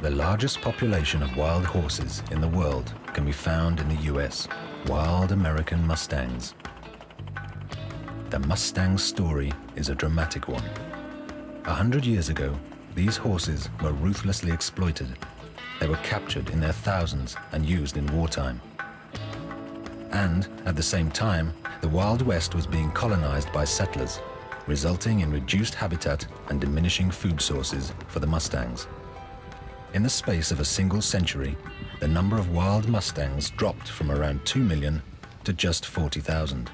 The largest population of wild horses in the world can be found in the US, wild American Mustangs. The Mustang story is a dramatic one. 100 years ago, these horses were ruthlessly exploited. They were captured in their thousands and used in wartime. And at the same time, the Wild West was being colonized by settlers, resulting in reduced habitat and diminishing food sources for the Mustangs. In the space of a single century, the number of wild Mustangs dropped from around 2 million to just 40,000.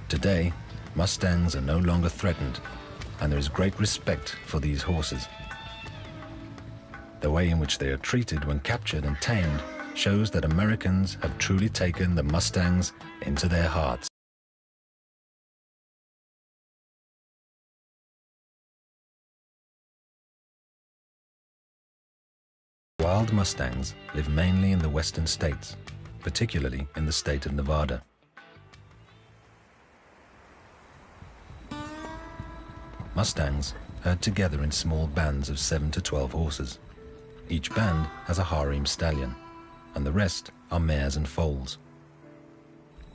Today, Mustangs are no longer threatened, and there is great respect for these horses. The way in which they are treated when captured and tamed shows that Americans have truly taken the Mustangs into their hearts. Wild Mustangs live mainly in the western states, particularly in the state of Nevada. Mustangs herd together in small bands of 7 to 12 horses. Each band has a harem stallion, and the rest are mares and foals.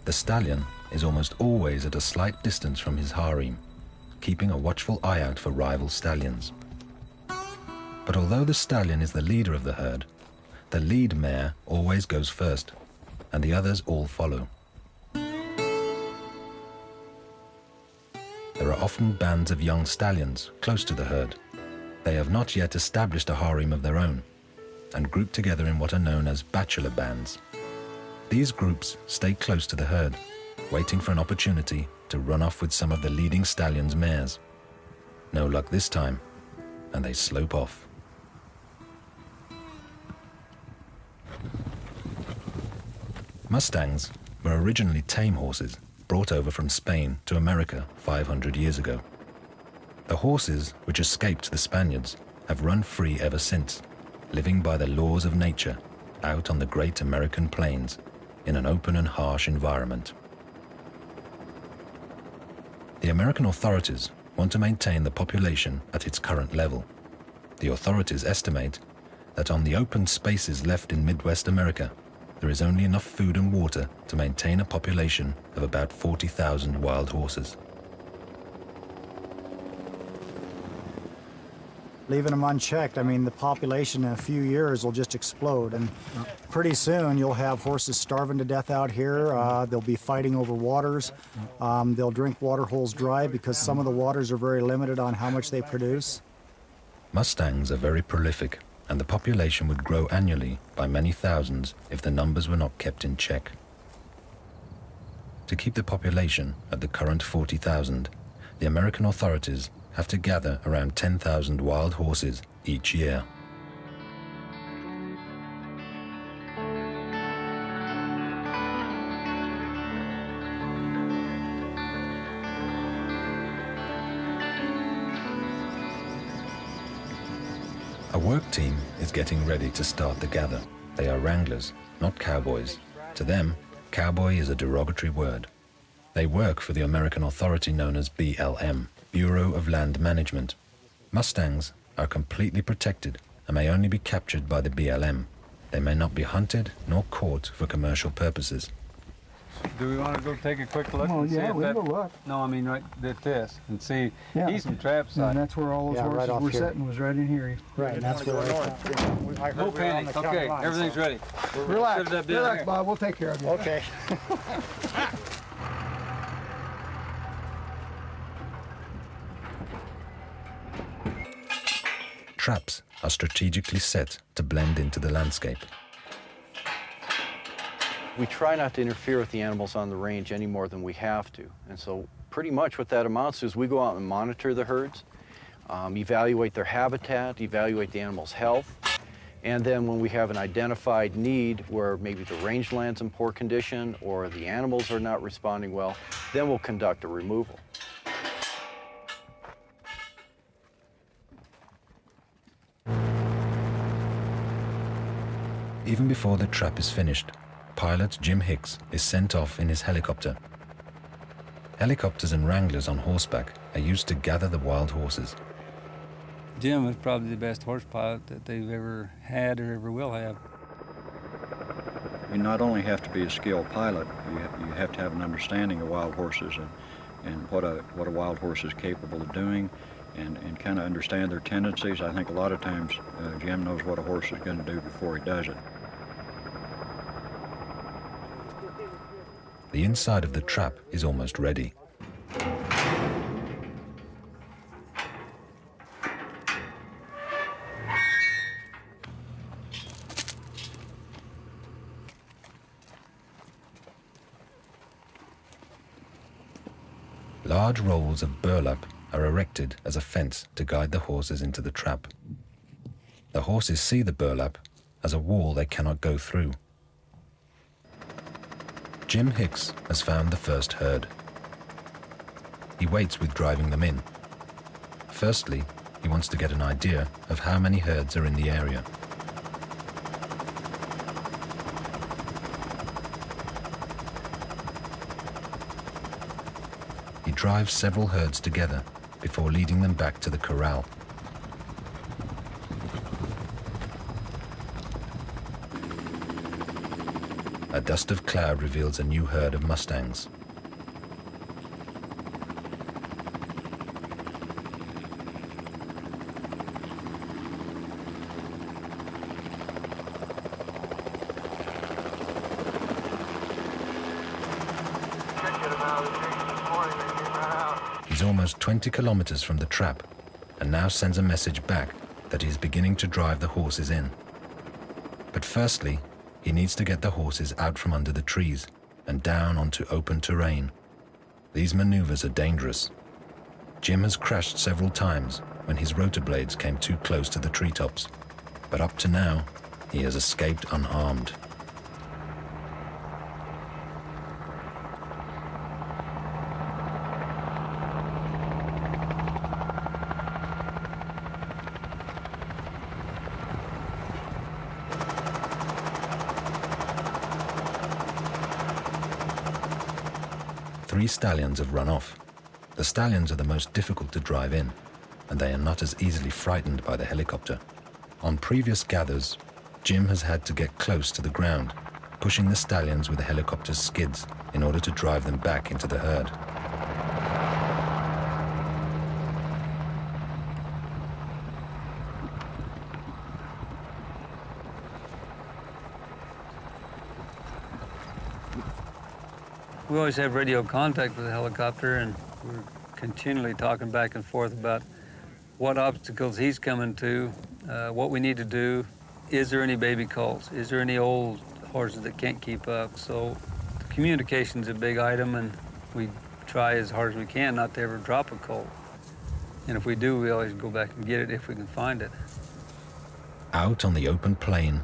The stallion is almost always at a slight distance from his harem, keeping a watchful eye out for rival stallions. But although the stallion is the leader of the herd, the lead mare always goes first, and the others all follow. There are often bands of young stallions close to the herd. They have not yet established a harem of their own, and group together in what are known as bachelor bands. These groups stay close to the herd, waiting for an opportunity to run off with some of the leading stallion's mares. No luck this time, and they slope off. Mustangs were originally tame horses brought over from Spain to America 500 years ago. The horses which escaped the Spaniards have run free ever since, living by the laws of nature out on the great American plains in an open and harsh environment. The American authorities want to maintain the population at its current level. The authorities estimate that on the open spaces left in Midwest America, there is only enough food and water to maintain a population of about 40,000 wild horses. Leaving them unchecked, I mean, the population in a few years will just explode, and pretty soon you'll have horses starving to death out here. They'll be fighting over waters. They'll drink water holes dry because some of the waters are very limited on how much they produce. Mustangs are very prolific, and the population would grow annually by many thousands if the numbers were not kept in check. To keep the population at the current 40,000, the American authorities have to gather around 10,000 wild horses each year. A work team is getting ready to start the gather. They are wranglers, not cowboys. To them, cowboy is a derogatory word. They work for the American authority known as BLM, Bureau of Land Management. Mustangs are completely protected and may only be captured by the BLM. They may not be hunted nor caught for commercial purposes. Do we want to go take a quick look? Oh, and see yeah, if we that, can go look. No, I mean right at this and see. Yeah. He's some trap site. And that's where all those horses right were here. sitting, was right in here. Right, and that's where I No panic. Okay, everything's ready. Relax, Shove that bit in relax, there. Bob, we'll take care of you. Okay. Traps are strategically set to blend into the landscape. We try not to interfere with the animals on the range any more than we have to. And so pretty much what that amounts to is we go out and monitor the herds, evaluate their habitat, evaluate the animal's health, and then when we have an identified need where maybe the rangeland's in poor condition or the animals are not responding well, then we'll conduct a removal. Even before the trap is finished, pilot Jim Hicks is sent off in his helicopter. Helicopters and wranglers on horseback are used to gather the wild horses. Jim is probably the best horse pilot that they've ever had or ever will have. You not only have to be a skilled pilot, you have to have an understanding of wild horses and what a wild horse is capable of doing, and kind of understand their tendencies. I think a lot of times Jim knows what a horse is going to do before he does it. The inside of the trap is almost ready. Large rolls of burlap are erected as a fence to guide the horses into the trap. The horses see the burlap as a wall they cannot go through. Jim Hicks has found the first herd. He waits with driving them in. Firstly, he wants to get an idea of how many herds are in the area. He drives several herds together before leading them back to the corral. A dust of cloud reveals a new herd of mustangs. He's almost 20 kilometers from the trap and now sends a message back that he is beginning to drive the horses in. But firstly, he needs to get the horses out from under the trees and down onto open terrain. These maneuvers are dangerous. Jim has crashed several times when his rotor blades came too close to the treetops, but up to now, he has escaped unharmed. Three stallions have run off. The stallions are the most difficult to drive in, and they are not as easily frightened by the helicopter. On previous gathers, Jim has had to get close to the ground, pushing the stallions with the helicopter's skids in order to drive them back into the herd. We always have radio contact with the helicopter, and we're continually talking back and forth about what obstacles he's coming to, what we need to do. Is there any baby colts? Is there any old horses that can't keep up? So communication's a big item, and we try as hard as we can not to ever drop a colt. And if we do, we always go back and get it if we can find it. Out on the open plain,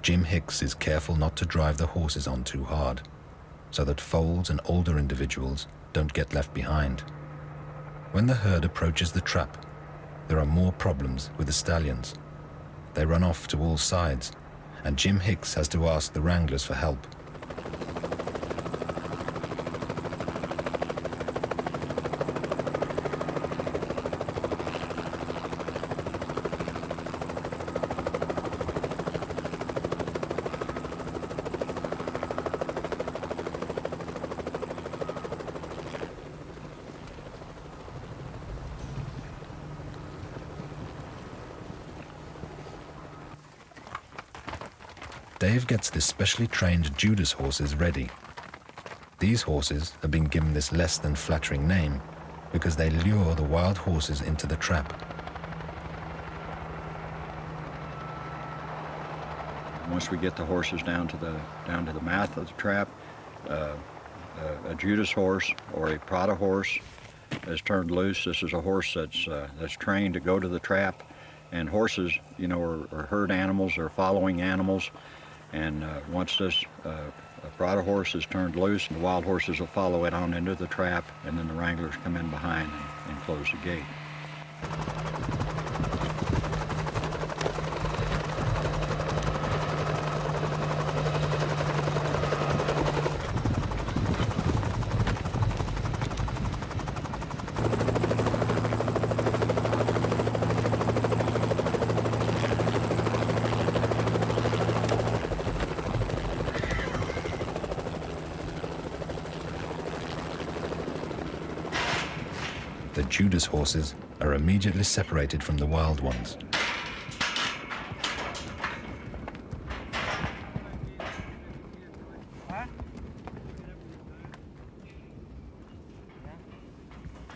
Jim Hicks is careful not to drive the horses on too hard, so that foals and older individuals don't get left behind. When the herd approaches the trap, there are more problems with the stallions. They run off to all sides, and Jim Hicks has to ask the wranglers for help. Dave gets the specially trained Judas horses ready. These horses have been given this less than flattering name because they lure the wild horses into the trap. Once we get the horses down to the mouth of the trap, a Judas horse or a Prada horse is turned loose. This is a horse that's trained to go to the trap, and horses, you know, are herd animals, they're following animals. And once this Prada horse is turned loose, the wild horses will follow it on into the trap, and then the wranglers come in behind and close the gate. The Judas horses are immediately separated from the wild ones.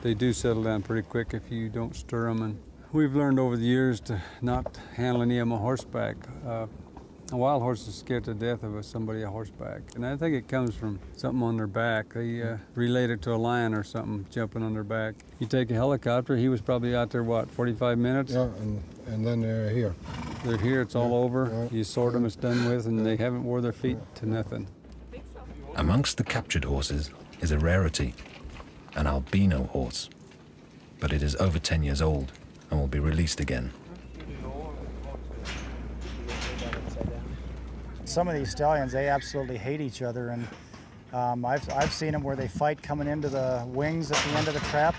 They do settle down pretty quick if you don't stir them, and we've learned over the years to not handle any of them on horseback. A wild horse is scared to death of somebody on horseback, and I think it comes from something on their back. They relate it to a lion or something jumping on their back. You take a helicopter, he was probably out there, what, 45 minutes? Yeah, and then they're here. They're here, it's all over. Yeah. You sort them, it's done with, and they haven't wore their feet to nothing. Amongst the captured horses is a rarity, an albino horse, but it is over 10 years old and will be released again. Some of these stallions, they absolutely hate each other, and I've seen them where they fight coming into the wings at the end of the trap,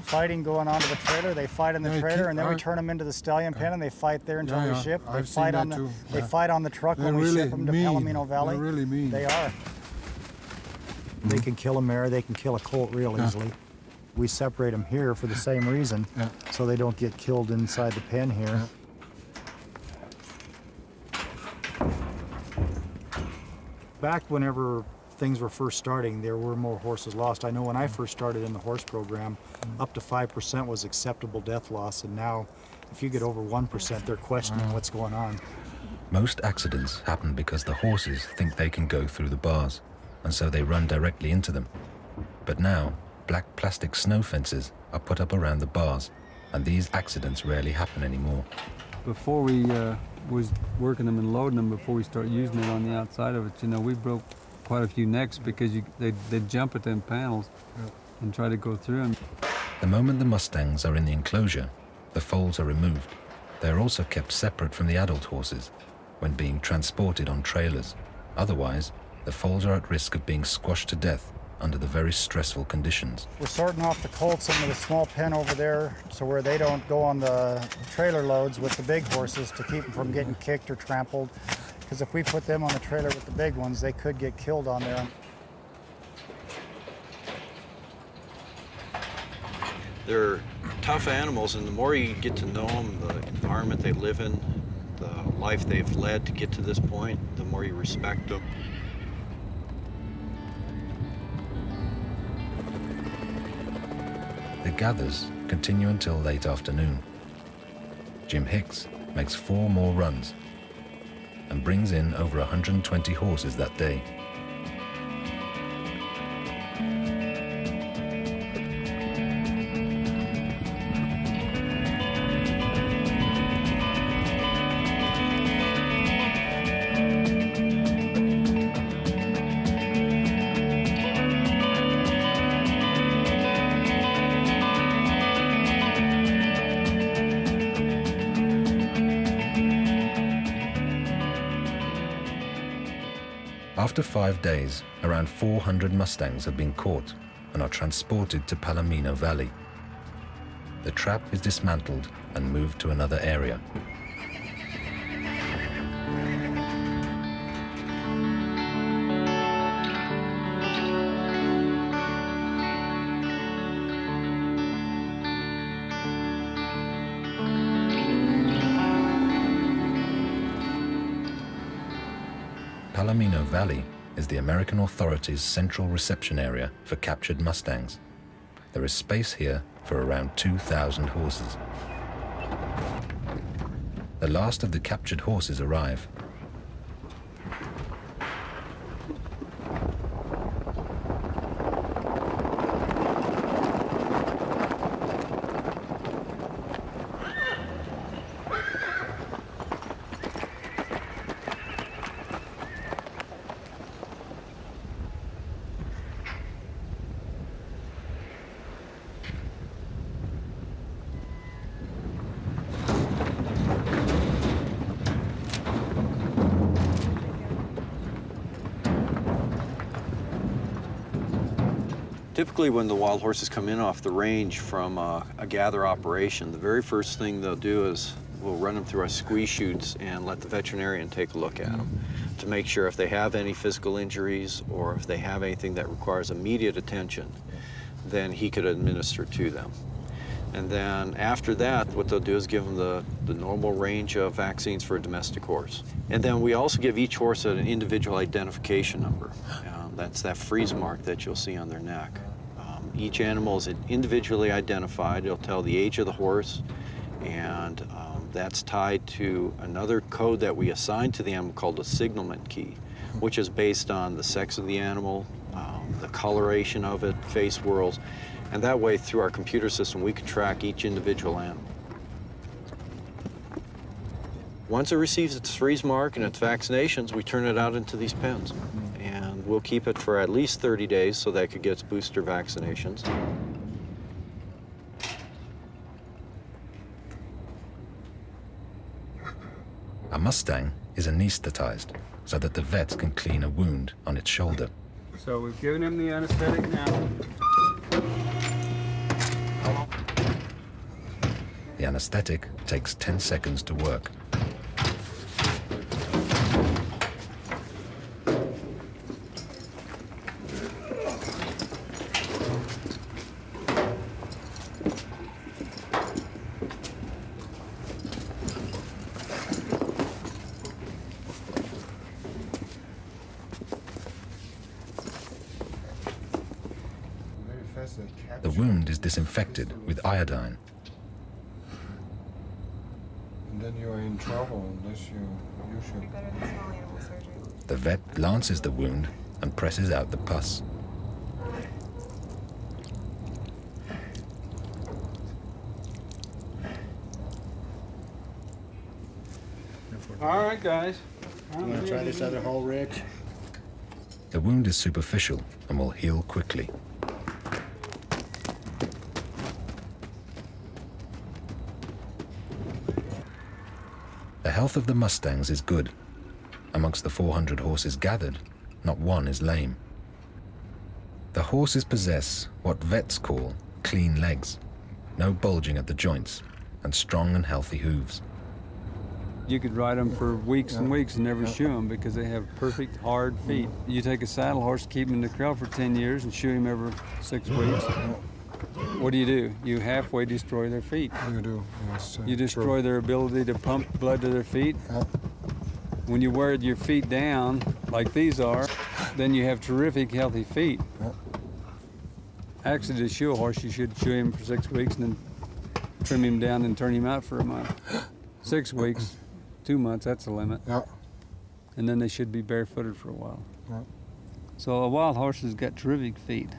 fighting going onto the trailer. They fight in the trailer, and then we turn them into the stallion pen, and they fight there until we ship. They fight on the they fight on the truck when we ship them to Palomino Valley. They're really mean. They are. They can kill a mare. They can kill a colt real easily. We separate them here for the same reason, so they don't get killed inside the pen here. Back whenever things were first starting, there were more horses lost. I know when I first started in the horse program, up to 5% was acceptable death loss, and now if you get over 1%, they're questioning what's going on. Most accidents happen because the horses think they can go through the bars, and so they run directly into them. But now, black plastic snow fences are put up around the bars, and these accidents rarely happen anymore. Before we was working them and loading them, before we start using it on the outside of it, you know, we broke quite a few necks because they'd jump at them panels and try to go through them. The moment the Mustangs are in the enclosure, the foals are removed. They are also kept separate from the adult horses when being transported on trailers. Otherwise, the foals are at risk of being squashed to death under the very stressful conditions. We're sorting off the colts into the small pen over there so where they don't go on the trailer loads with the big horses to keep them from getting kicked or trampled. Because if we put them on the trailer with the big ones, they could get killed on there. They're tough animals, and the more you get to know them, the environment they live in, the life they've led to get to this point, the more you respect them. The gathers continue until late afternoon. Jim Hicks makes 4 more runs and brings in over 120 horses that day. After 5 days, around 400 Mustangs have been caught and are transported to Palomino Valley. The trap is dismantled and moved to another area. Palomino Valley is the American authorities' central reception area for captured Mustangs. There is space here for around 2,000 horses. The last of the captured horses arrive. Typically when the wild horses come in off the range from a gather operation, the very first thing they'll do is we'll run them through our squeeze chutes and let the veterinarian take a look at them to make sure if they have any physical injuries or if they have anything that requires immediate attention, then he could administer to them. And then after that, what they'll do is give them the normal range of vaccines for a domestic horse. And then we also give each horse an individual identification number. That's that freeze mark that you'll see on their neck. Each animal is individually identified. It'll tell the age of the horse, and that's tied to another code that we assign to the animal called a signalment key, which is based on the sex of the animal, the coloration of it, face whorls, and that way through our computer system we can track each individual animal. Once it receives its freeze mark and its vaccinations, we turn it out into these pens. And we'll keep it for at least 30 days so that it could get its booster vaccinations. A Mustang is anesthetized so that the vet can clean a wound on its shoulder. So we've given him the anesthetic now. The anesthetic takes 10 seconds to work. The wound is disinfected with iodine. And then you are in trouble unless you should. Be better than small animal surgery. The vet lances the wound and presses out the pus. All right, guys. You want to try this other hole, Rich? The wound is superficial and will heal quickly. The health of the Mustangs is good. Amongst the 400 horses gathered, not one is lame. The horses possess what vets call clean legs, no bulging at the joints, and strong and healthy hooves. You could ride them for weeks and weeks and never shoe them because they have perfect hard feet. You take a saddle horse, keep him in the corral for 10 years and shoe him every 6 weeks. What do? You halfway destroy their feet. You do, yes. You destroy their ability to pump blood to their feet. When you wear your feet down, like these are, then you have terrific, healthy feet. Actually, to shoe a horse, you should shoe him for 6 weeks and then trim him down and turn him out for a month. 6 weeks, 2 months, that's the limit. And then they should be barefooted for a while. So a wild horse has got terrific feet.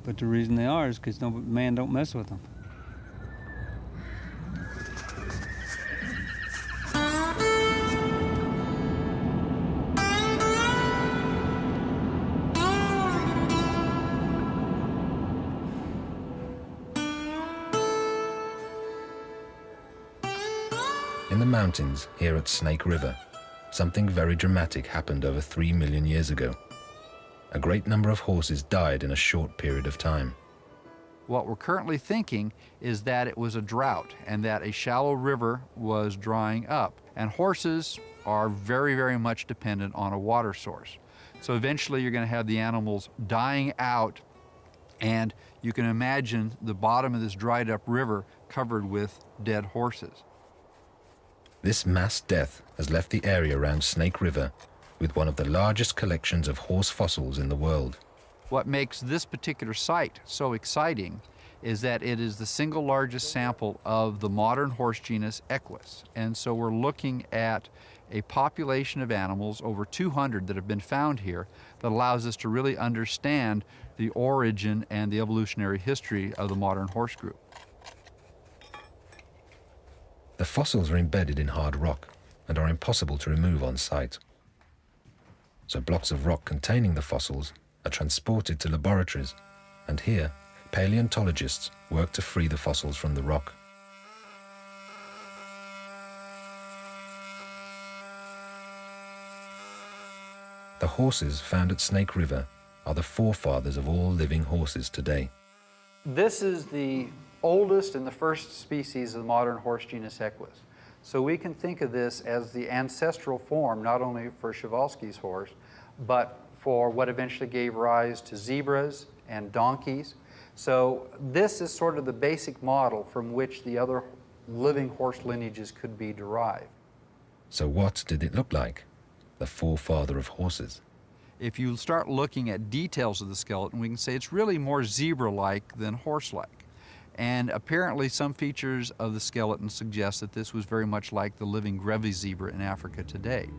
But the reason they are is because no man don't mess with them. In the mountains here at Snake River, something very dramatic happened over 3 million years ago. A great number of horses died in a short period of time. What we're currently thinking is that it was a drought and that a shallow river was drying up. And horses are very, very much dependent on a water source. So eventually you're going to have the animals dying out, and you can imagine the bottom of this dried up river covered with dead horses. This mass death has left the area around Snake River with one of the largest collections of horse fossils in the world. What makes this particular site so exciting is that it is the single largest sample of the modern horse genus Equus. And so we're looking at a population of animals, over 200 that have been found here, that allows us to really understand the origin and the evolutionary history of the modern horse group. The fossils are embedded in hard rock and are impossible to remove on site. So blocks of rock containing the fossils are transported to laboratories, and here paleontologists work to free the fossils from the rock. The horses found at Snake River are the forefathers of all living horses today. This is the oldest and the first species of the modern horse genus Equus. So we can think of this as the ancestral form, not only for Przewalski's horse, but for what eventually gave rise to zebras and donkeys. So this is sort of the basic model from which the other living horse lineages could be derived. So what did it look like? The forefather of horses. If you start looking at details of the skeleton, we can say it's really more zebra-like than horse-like. And apparently some features of the skeleton suggest that this was very much like the living Grevy's zebra in Africa today.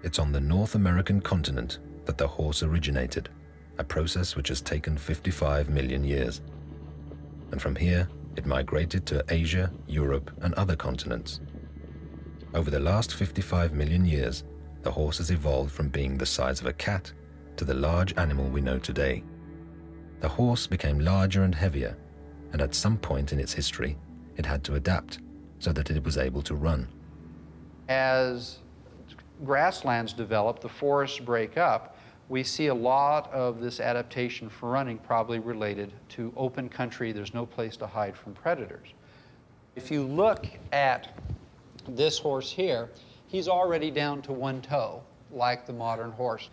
It's on the North American continent that the horse originated, a process which has taken 55 million years. And from here, it migrated to Asia, Europe, and other continents. Over the last 55 million years, the horse has evolved from being the size of a cat to the large animal we know today. The horse became larger and heavier, and at some point in its history, it had to adapt so that it was able to run. As grasslands develop, the forests break up, we see a lot of this adaptation for running probably related to open country. There's no place to hide from predators. If you look at this horse here, he's already down to one toe, like the modern horse.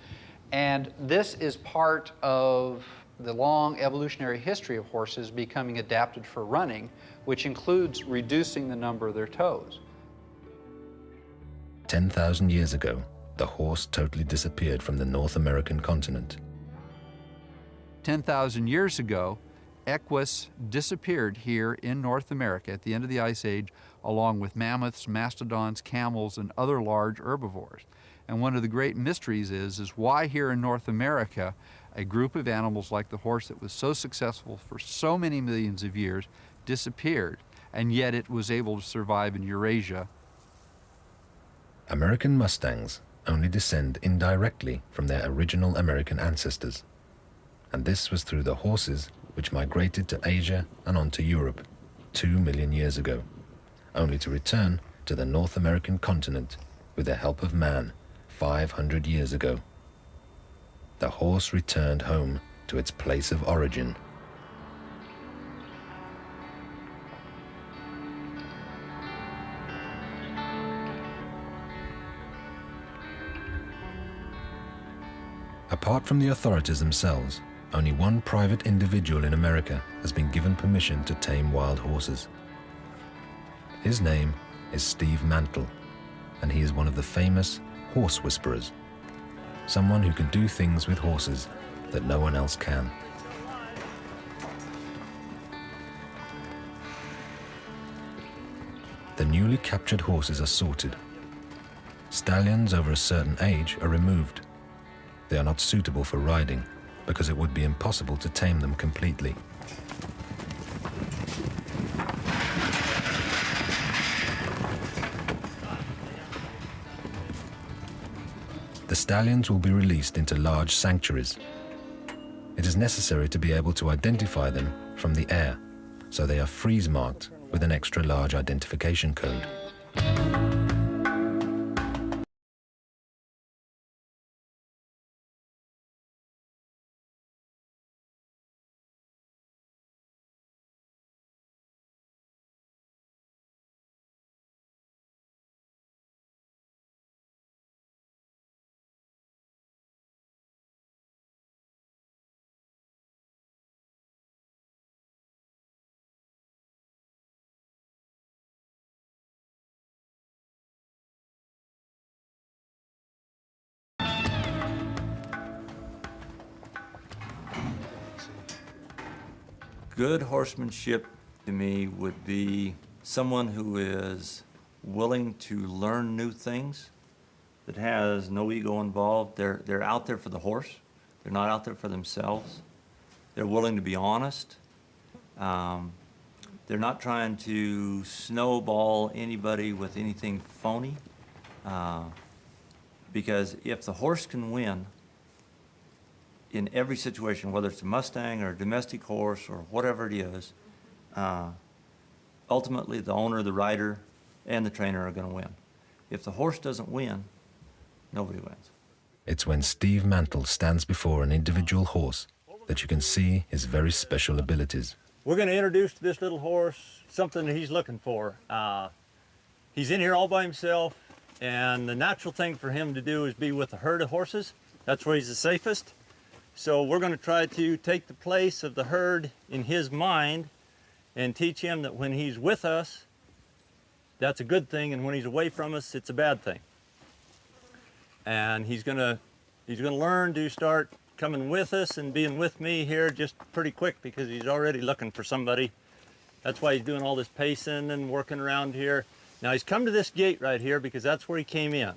And this is part of the long evolutionary history of horses becoming adapted for running, which includes reducing the number of their toes. 10,000 years ago, the horse totally disappeared from the North American continent. 10,000 years ago, Equus disappeared here in North America at the end of the Ice Age, along with mammoths, mastodons, camels, and other large herbivores. And one of the great mysteries is why here in North America, a group of animals like the horse that was so successful for so many millions of years disappeared, and yet it was able to survive in Eurasia. American Mustangs only descend indirectly from their original American ancestors. And this was through the horses which migrated to Asia and on to Europe 2 million years ago, only to return to the North American continent with the help of man 500 years ago. The horse returned home to its place of origin. Apart from the authorities themselves, only one private individual in America has been given permission to tame wild horses. His name is Steve Mantle, and he is one of the famous horse whisperers, someone who can do things with horses that no one else can. The newly captured horses are sorted. Stallions over a certain age are removed. They are not suitable for riding because it would be impossible to tame them completely. The stallions will be released into large sanctuaries. It is necessary to be able to identify them from the air, so they are freeze-marked with an extra large identification code. Good horsemanship to me would be someone who is willing to learn new things, that has no ego involved. They're out there for the horse. They're not out there for themselves. They're willing to be honest. They're not trying to snowball anybody with anything phony. Because if the horse can win in every situation, whether it's a Mustang or a domestic horse or whatever it is, ultimately the owner, the rider, and the trainer are going to win. If the horse doesn't win, nobody wins. It's when Steve Mantle stands before an individual horse that you can see his very special abilities. We're going to introduce to this little horse something that he's looking for. He's in here all by himself, And the natural thing for him to do is be with a herd of horses. That's where he's the safest. So we're going to try to take the place of the herd in his mind and teach him that when he's with us, that's a good thing, and when he's away from us, it's a bad thing. And he's gonna learn to start coming with us and being with me here just pretty quick, because he's already looking for somebody. That's why he's doing all this pacing and working around here. Now he's come to this gate right here because that's where he came in.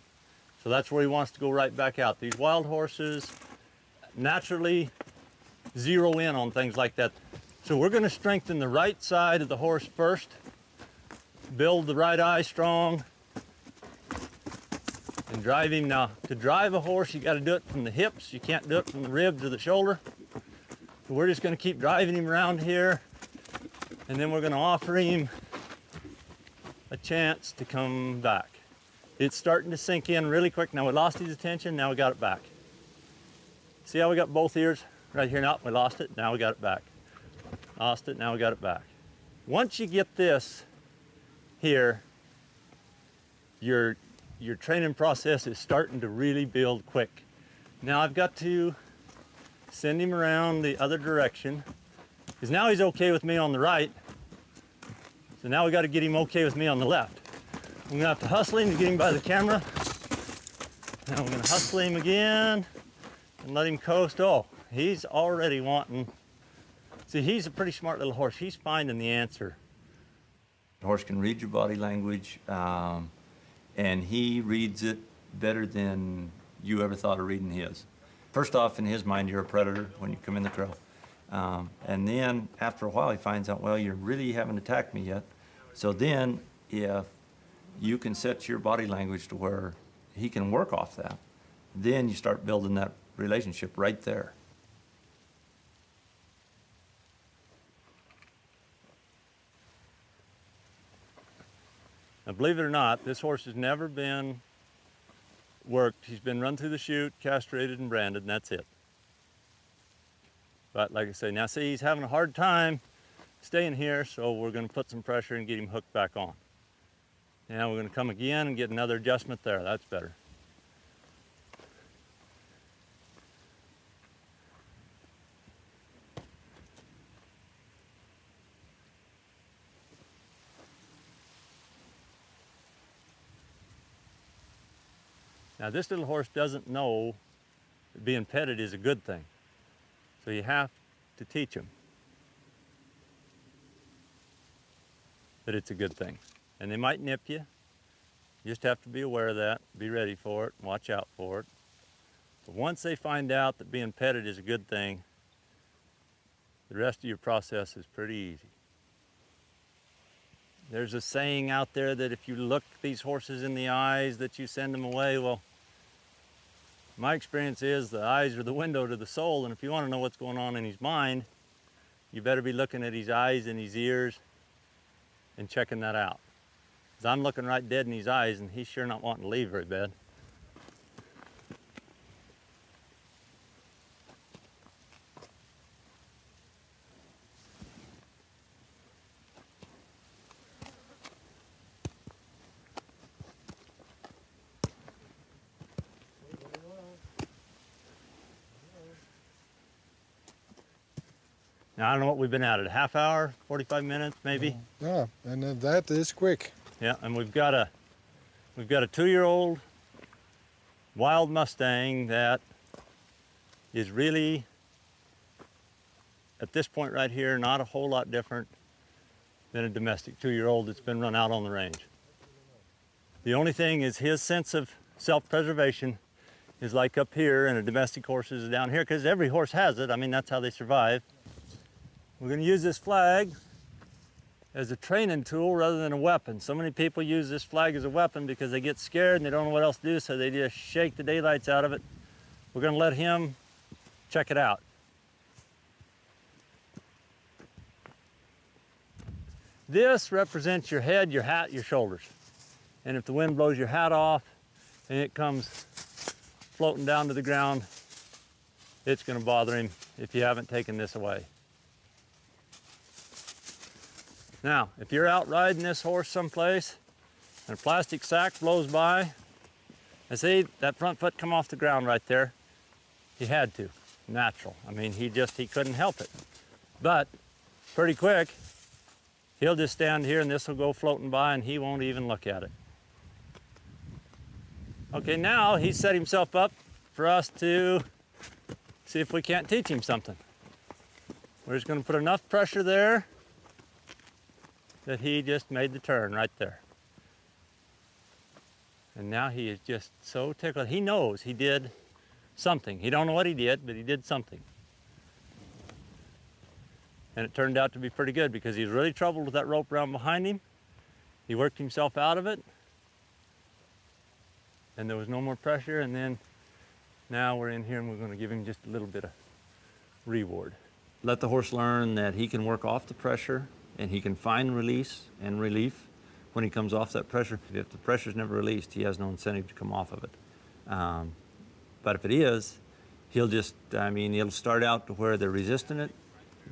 So that's where he wants to go right back out. These wild horses naturally zero in on things like that. So we're gonna strengthen the right side of the horse first, build the right eye strong, and drive him. Now, to drive a horse, you gotta do it from the hips. You can't do it from the ribs or the shoulder. So we're just gonna keep driving him around here, and then we're gonna offer him a chance to come back. It's starting to sink in really quick. Now we lost his attention, now we got it back. See how we got both ears right here? Now we lost it, now we got it back. Lost it, now we got it back. Once you get this here, your training process is starting to really build quick. Now I've got to send him around the other direction, because now he's okay with me on the right. So now we got to get him okay with me on the left. I'm gonna have to hustle him to get him by the camera. Now I'm gonna hustle him again and let him coast. Oh, he's already wanting. See, he's a pretty smart little horse. He's finding the answer. The horse can read your body language, and he reads it better than you ever thought of reading his. First off, in his mind, you're a predator when you come in the trail. And then after a while, he finds out, well, you really haven't attacked me yet. So then if you can set your body language to where he can work off that, then you start building that relationship right there. Now, believe it or not, this horse has never been worked. He's been run through the chute, castrated and branded, and that's it. But like I say, now see, he's having a hard time staying here, so we're going to put some pressure and get him hooked back on. Now we're going to come again and get another adjustment there. That's better. Now this little horse doesn't know that being petted is a good thing. So you have to teach him that it's a good thing. And they might nip you. You just have to be aware of that, be ready for it, and watch out for it. But once they find out that being petted is a good thing, the rest of your process is pretty easy. There's a saying out there that if you look these horses in the eyes, that you send them away. Well, my experience is the eyes are the window to the soul, and if you want to know what's going on in his mind, you better be looking at his eyes and his ears and checking that out. Because I'm looking right dead in his eyes, and he's sure not wanting to leave very bad. Now, I don't know what we've been at it, a half hour, 45 minutes maybe? Yeah, and that is quick. Yeah, and we've got a 2-year-old wild Mustang that is really, at this point right here, not a whole lot different than a domestic 2-year-old that's been run out on the range. The only thing is his sense of self-preservation is like up here, and a domestic horse is down here, because every horse has it. I mean, that's how they survive. We're going to use this flag as a training tool rather than a weapon. So many people use this flag as a weapon because they get scared and they don't know what else to do, so they just shake the daylights out of it. We're going to let him check it out. This represents your head, your hat, your shoulders. And if the wind blows your hat off and it comes floating down to the ground, it's going to bother him if you haven't taken this away. Now, if you're out riding this horse someplace and a plastic sack blows by, And see, that front foot come off the ground right there. He had to, natural. I mean, he couldn't help it. But pretty quick, he'll just stand here and this will go floating by and he won't even look at it. Okay, now he's set himself up for us to see if we can't teach him something. We're just gonna put enough pressure there that he just made the turn right there. And now he is just so tickled. He knows he did something. He don't know what he did, but he did something. And it turned out to be pretty good because he was really troubled with that rope around behind him. He worked himself out of it. And there was no more pressure. And then now we're in here and we're going to give him just a little bit of reward. Let the horse learn that he can work off the pressure and he can find release and relief when he comes off that pressure. If the pressure's never released, he has no incentive to come off of it. But if it is, he'll just, it'll start out to where they're resisting it,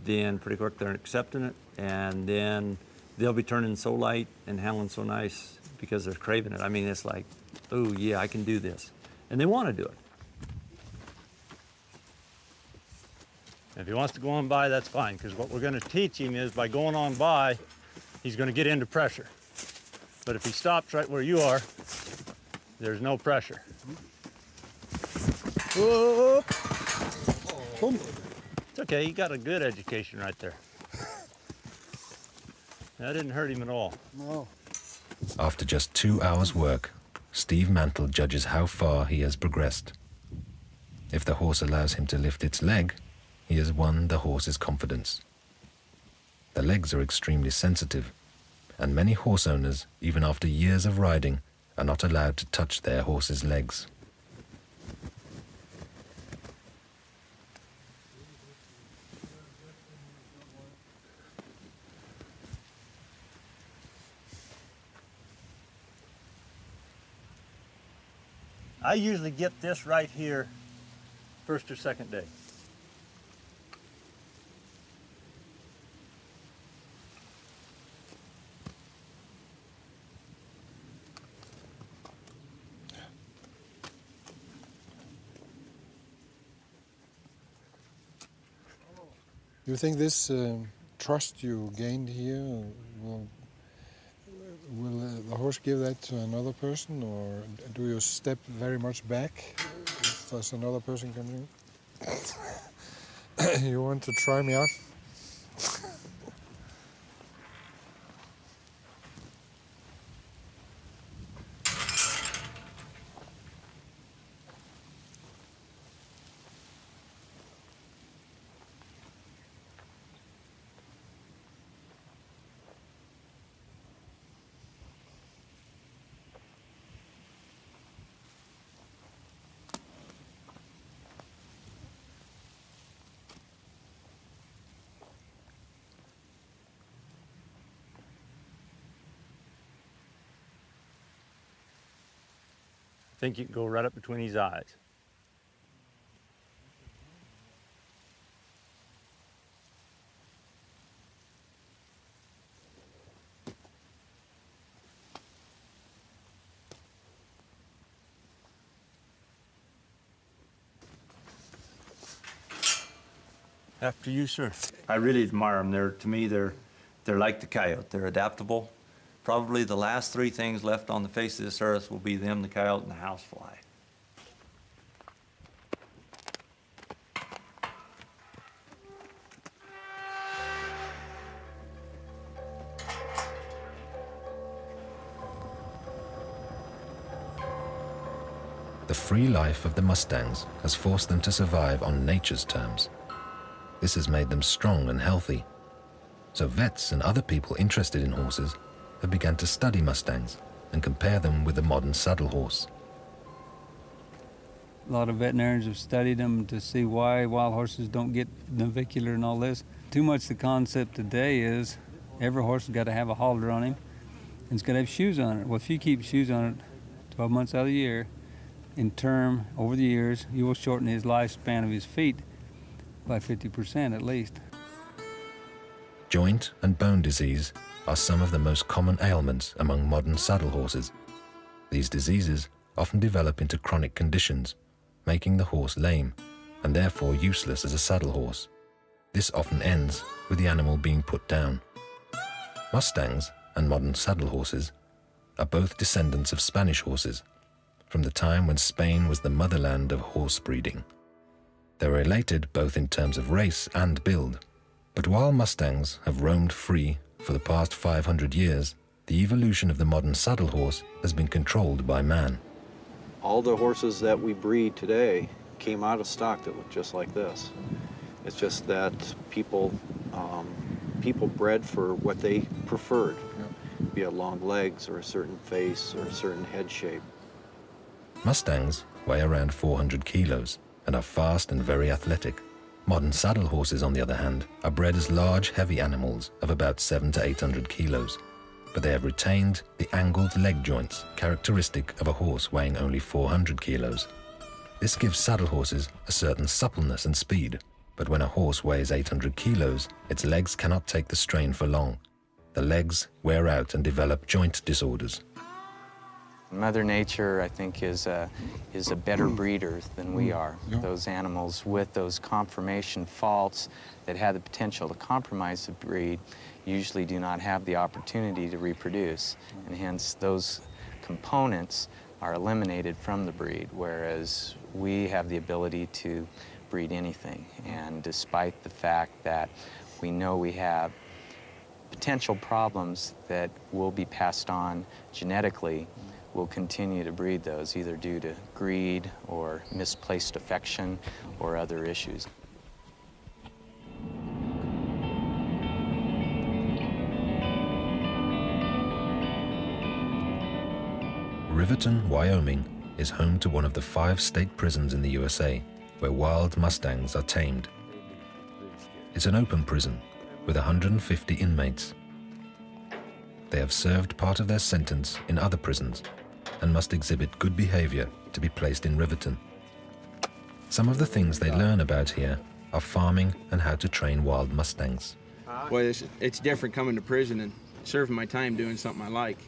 then pretty quick they're accepting it, and then they'll be turning so light and handling so nice because they're craving it. I mean, it's like, oh yeah, I can do this. And they want to do it. If he wants to go on by, that's fine, because what we're going to teach him is by going on by, he's going to get into pressure. But if he stops right where you are, there's no pressure. Whoop. It's okay, he got a good education right there. That didn't hurt him at all. No. After just 2 hours' work, Steve Mantle judges how far he has progressed. If the horse allows him to lift its leg, he has won the horse's confidence. The legs are extremely sensitive, and many horse owners, even after years of riding, are not allowed to touch their horse's legs. I usually get this right here first or second day. You think this trust you gained here will the horse give that to another person, or do you step very much back if there's another person coming in? You want to try me out? I think you can go right up between his eyes. After you, sir. I really admire them. To me, they're like the coyote. They're adaptable. Probably the last three things left on the face of this earth will be them, the coyote, and the housefly. The free life of the Mustangs has forced them to survive on nature's terms. This has made them strong and healthy. So vets and other people interested in horses have begun to study Mustangs and compare them with the modern saddle horse. A lot of veterinarians have studied them to see why wild horses don't get navicular and all this. Too much the concept today is every horse has got to have a halter on him and it's got to have shoes on it. Well, if you keep shoes on it 12 months out of the year, in term, over the years, you will shorten his lifespan of his feet by 50% at least. Joint and bone disease are some of the most common ailments among modern saddle horses. These diseases often develop into chronic conditions, making the horse lame and therefore useless as a saddle horse. This often ends with the animal being put down. Mustangs and modern saddle horses are both descendants of Spanish horses, from the time when Spain was the motherland of horse breeding. They were related both in terms of race and build, but while Mustangs have roamed free for the past 500 years, the evolution of the modern saddle horse has been controlled by man. All the horses that we breed today came out of stock that look just like this. It's just that people bred for what they preferred, be it long legs or a certain face or a certain head shape. Mustangs weigh around 400 kilos and are fast and very athletic. Modern saddle horses, on the other hand, are bred as large, heavy animals of about 700 to 800 kilos, but they have retained the angled leg joints characteristic of a horse weighing only 400 kilos. This gives saddle horses a certain suppleness and speed, but when a horse weighs 800 kilos, its legs cannot take the strain for long. The legs wear out and develop joint disorders. Mother Nature, I think, is a better breeder than we are. Those animals with those conformation faults that have the potential to compromise the breed usually do not have the opportunity to reproduce, and hence those components are eliminated from the breed, whereas we have the ability to breed anything. And despite the fact that we know we have potential problems that will be passed on genetically, we'll continue to breed those, either due to greed or misplaced affection or other issues. Riverton, Wyoming is home to one of the 5 state prisons in the USA where wild Mustangs are tamed. It's an open prison with 150 inmates. They have served part of their sentence in other prisons and must exhibit good behavior to be placed in Riverton. Some of the things they learn about here are farming and how to train wild Mustangs. Well, it's different coming to prison and serving my time doing something I like.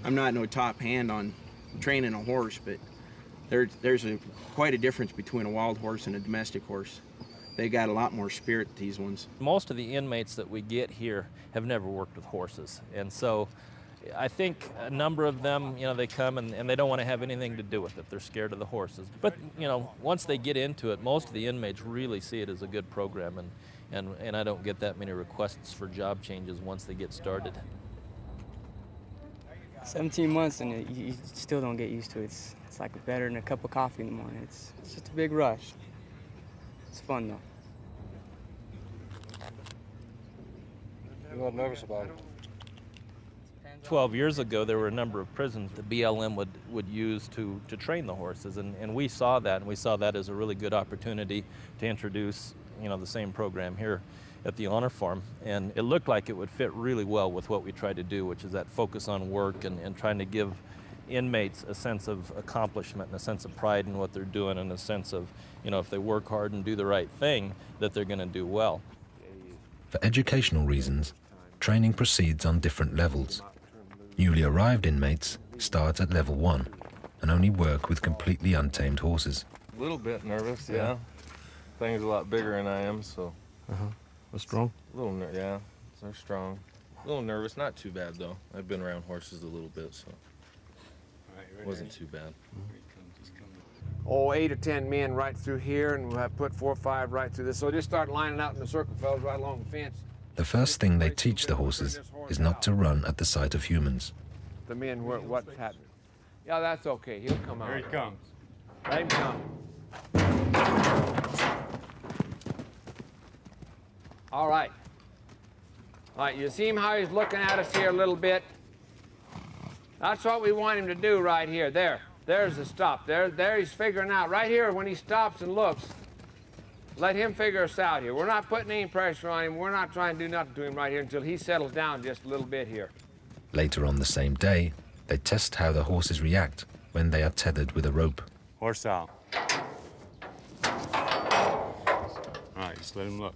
I'm not no top hand on training a horse, but there's quite a difference between a wild horse and a domestic horse. They got a lot more spirit, these ones. Most of the inmates that we get here have never worked with horses, and so I think a number of them, they come and they don't want to have anything to do with it. They're scared of the horses. But, once they get into it, most of the inmates really see it as a good program, and I don't get that many requests for job changes once they get started. 17 months and you still don't get used to it. It's like better than a cup of coffee in the morning. It's just a big rush. It's fun though. You're not nervous about it? 12 years ago, there were a number of prisons the BLM would use to train the horses, and we saw that, and we saw that as a really good opportunity to introduce, the same program here at the Honor Farm, and it looked like it would fit really well with what we try to do, which is that focus on work and trying to give inmates a sense of accomplishment and a sense of pride in what they're doing, and a sense of, if they work hard and do the right thing, that they're going to do well. For educational reasons, training proceeds on different levels. Newly arrived inmates start at level 1 and only work with completely untamed horses. A little bit nervous, yeah. Thing's a lot bigger than I am, so. They're strong? A little, yeah, they're strong. A little nervous, not too bad though. I've been around horses a little bit, so it wasn't too bad. 8 or 10 men right through here, and we'll have put 4 or 5 right through this. So just start lining out in the circle, fellas, right along the fence. The first thing they teach the horses is not to run at the sight of humans. The men, what's happening? Yeah, that's okay. He'll come out. Here he comes. Let him come. All right. All right, you see him how he's looking at us here a little bit? That's what we want him to do right here. There's the stop. There he's figuring out. Right here, when he stops and looks, let him figure us out here. We're not putting any pressure on him. We're not trying to do nothing to him right here until he settles down just a little bit here. Later on the same day, they test how the horses react when they are tethered with a rope. Horse out. All right, just let him look.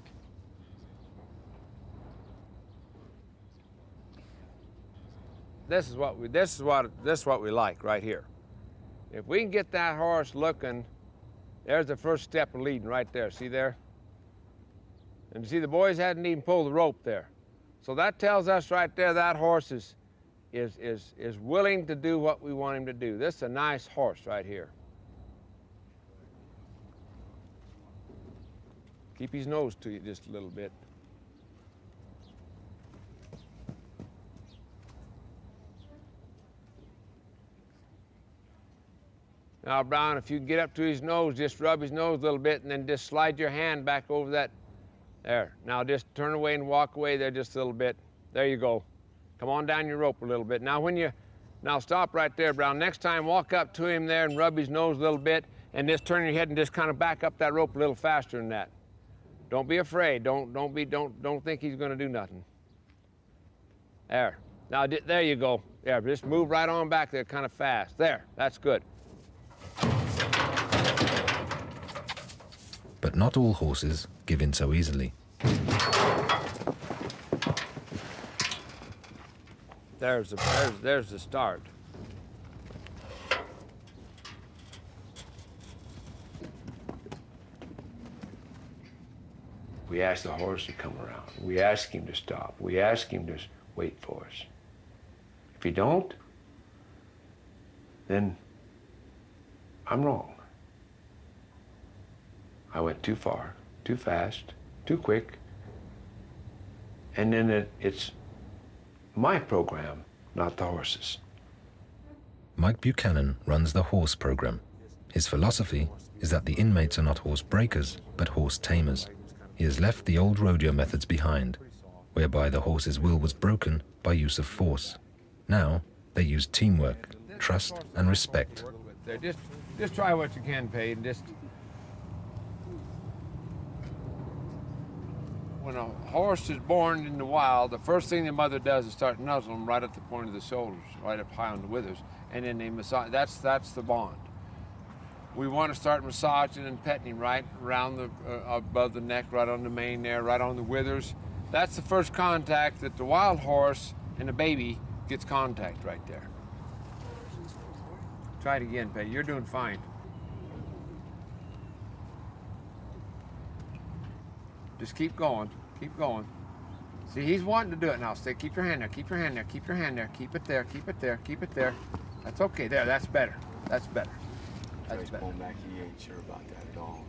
This is what we like right here. If we can get that horse looking, there's the first step of leading right there. See there? And you see the boys hadn't even pulled the rope there. So that tells us right there that horse is willing to do what we want him to do. This is a nice horse right here. Keep his nose to you just a little bit. Now, Brown, if you get up to his nose, just rub his nose a little bit and then just slide your hand back over that. There. Now just turn away and walk away there just a little bit. There you go. Come on down your rope a little bit. Now stop right there, Brown. Next time, walk up to him there and rub his nose a little bit and just turn your head and just kind of back up that rope a little faster than that. Don't be afraid. Don't think he's going to do nothing. There. Now, there you go. There, just move right on back there kind of fast. There, that's good. But not all horses give in so easily. There's the start. We ask the horse to come around. We ask him to stop. We ask him to wait for us. If he don't, then I'm wrong. I went too far, too fast, too quick, and then it's my program, not the horse's. Mike Buchanan runs the horse program. His philosophy is that the inmates are not horse breakers, but horse tamers. He has left the old rodeo methods behind, whereby the horse's will was broken by use of force. Now, they use teamwork, trust, and respect. Just try what you can, Pete, and just... When a horse is born in the wild, the first thing the mother does is start nuzzling them right at the point of the shoulders, right up high on the withers, and then they massage. That's the bond. We want to start massaging and petting him right around the above the neck, right on the mane there, right on the withers. That's the first contact that the wild horse and the baby gets contact right there. Try it again, Pete. You're doing fine. Just keep going, keep going. See, he's wanting to do it now. Stay, keep your hand there, keep your hand there, keep your hand there, keep it there, keep it there, keep it there. That's okay, there, that's better, that's better. That's better. Back, he ain't sure about that at all.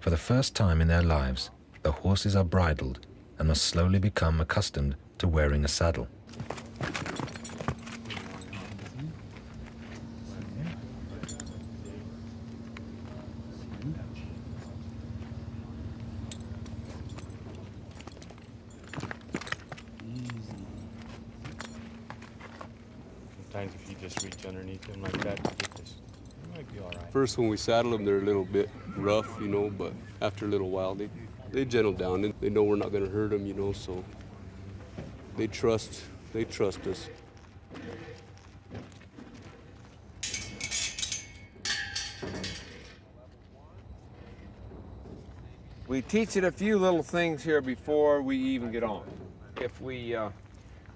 For the first time in their lives, the horses are bridled and must slowly become accustomed to wearing a saddle. Sometimes if you just reach underneath him like that, you get this, you might be all right. First, when we saddle them, they're a little bit rough, you know, but after a little while, they gentle down. They know we're not going to hurt them, you know, so they trust us. We teach it a few little things here before we even get on. If we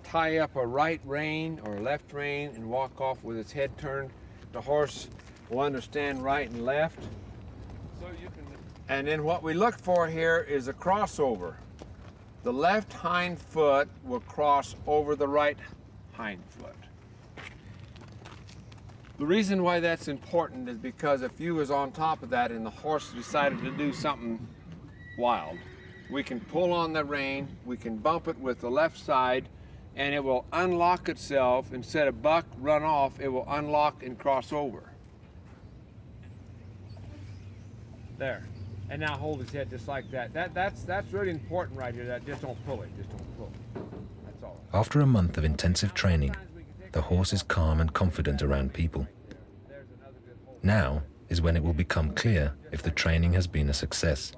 tie up a right rein or a left rein and walk off with its head turned, the horse will understand right and left. And then what we look for here is a crossover. The left hind foot will cross over the right hind foot. The reason why that's important is because if you was on top of that and the horse decided to do something wild, we can pull on the rein, we can bump it with the left side, and it will unlock itself. Instead of buck, run off, it will unlock and cross over. There. And now hold his head just like that. That's really important right here. That just don't pull it, just don't pull it. That's all. After a month of intensive training, the horse is calm and confident around people. Now is when it will become clear if the training has been a success.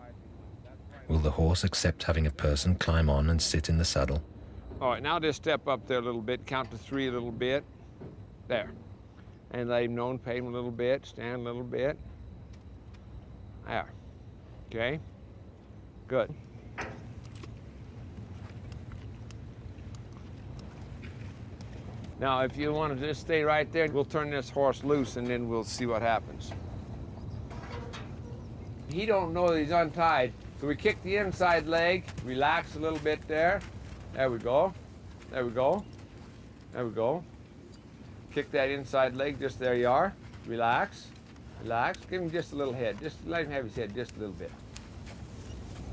Will the horse accept having a person climb on and sit in the saddle? All right, now just step up there a little bit, count to 3 a little bit. There. And let him know and pay him a little bit, stand a little bit. There. Okay? Good. Now, if you want to just stay right there, we'll turn this horse loose and then we'll see what happens. He don't know that he's untied, so we kick the inside leg, relax a little bit there. There we go. There we go. There we go. Kick that inside leg, just there you are. Relax, relax. Give him just a little head. Just let him have his head just a little bit.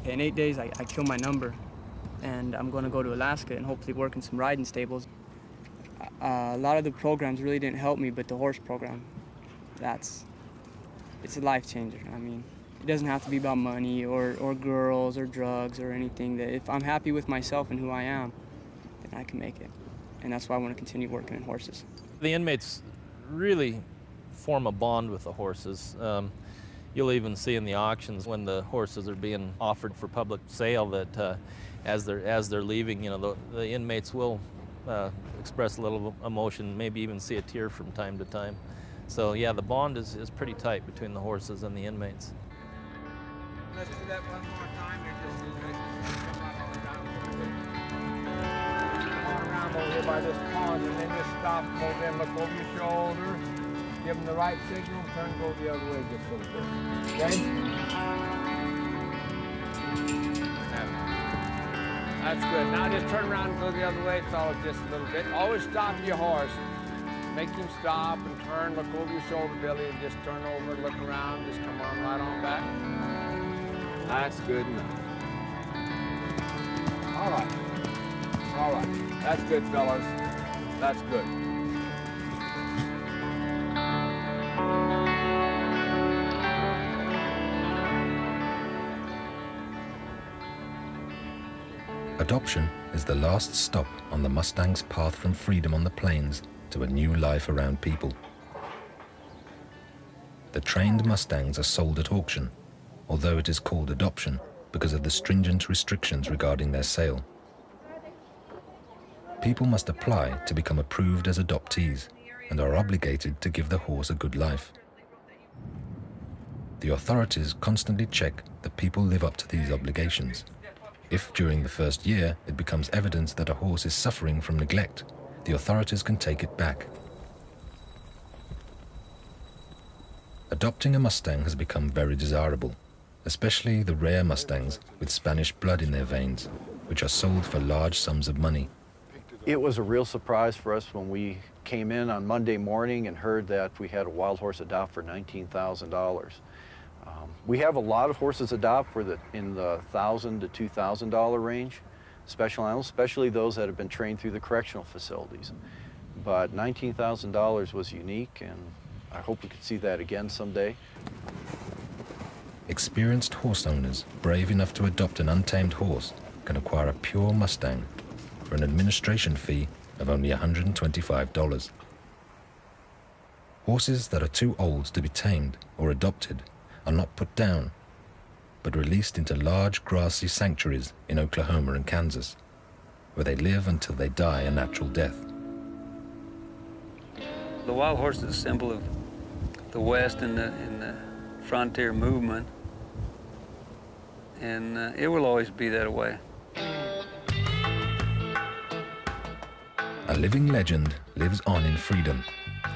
In 8 days, I kill my number, and I'm going to go to Alaska and hopefully work in some riding stables. A lot of the programs really didn't help me, but the horse program, it's a life changer. I mean, it doesn't have to be about money or girls or drugs or anything. That if I'm happy with myself and who I am, then I can make it. And that's why I want to continue working in horses. The inmates really form a bond with the horses. You'll even see in the auctions when the horses are being offered for public sale that as they're leaving, you know, the inmates will express a little emotion, maybe even see a tear from time to time. So yeah, the bond is pretty tight between the horses and the inmates. Let's do that one more time. Around over here by this pond, and then just stop over there, look over your shoulder, give them the right signal, turn, go the other way just a little bit. Okay? That's good. Now just turn around and go the other way, follow just a little bit. Always stop your horse. Make him stop and turn, look over your shoulder, Billy, and just turn over, look around, just come on right on back. That's good enough. All right. All right. That's good, fellas. That's good. Adoption is the last stop on the Mustang's path from freedom on the plains to a new life around people. The trained Mustangs are sold at auction, although it is called adoption because of the stringent restrictions regarding their sale. People must apply to become approved as adoptees and are obligated to give the horse a good life. The authorities constantly check that people live up to these obligations. If during the first year it becomes evident that a horse is suffering from neglect, the authorities can take it back. Adopting a Mustang has become very desirable, especially the rare Mustangs with Spanish blood in their veins, which are sold for large sums of money. It was a real surprise for us when we came in on Monday morning and heard that we had a wild horse adopt for $19,000. We have a lot of horses adopt in the $1,000 to $2,000 range, special animals, especially those that have been trained through the correctional facilities. But $19,000 was unique, and I hope we could see that again someday. Experienced horse owners brave enough to adopt an untamed horse can acquire a pure Mustang for an administration fee of only $125. Horses that are too old to be tamed or adopted are not put down, but released into large grassy sanctuaries in Oklahoma and Kansas, where they live until they die a natural death. The wild horse is a symbol of the West and the frontier movement, and it will always be that way. A living legend lives on in freedom,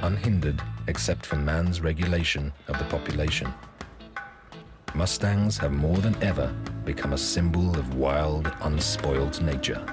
unhindered except for man's regulation of the population. Mustangs have more than ever become a symbol of wild, unspoiled nature.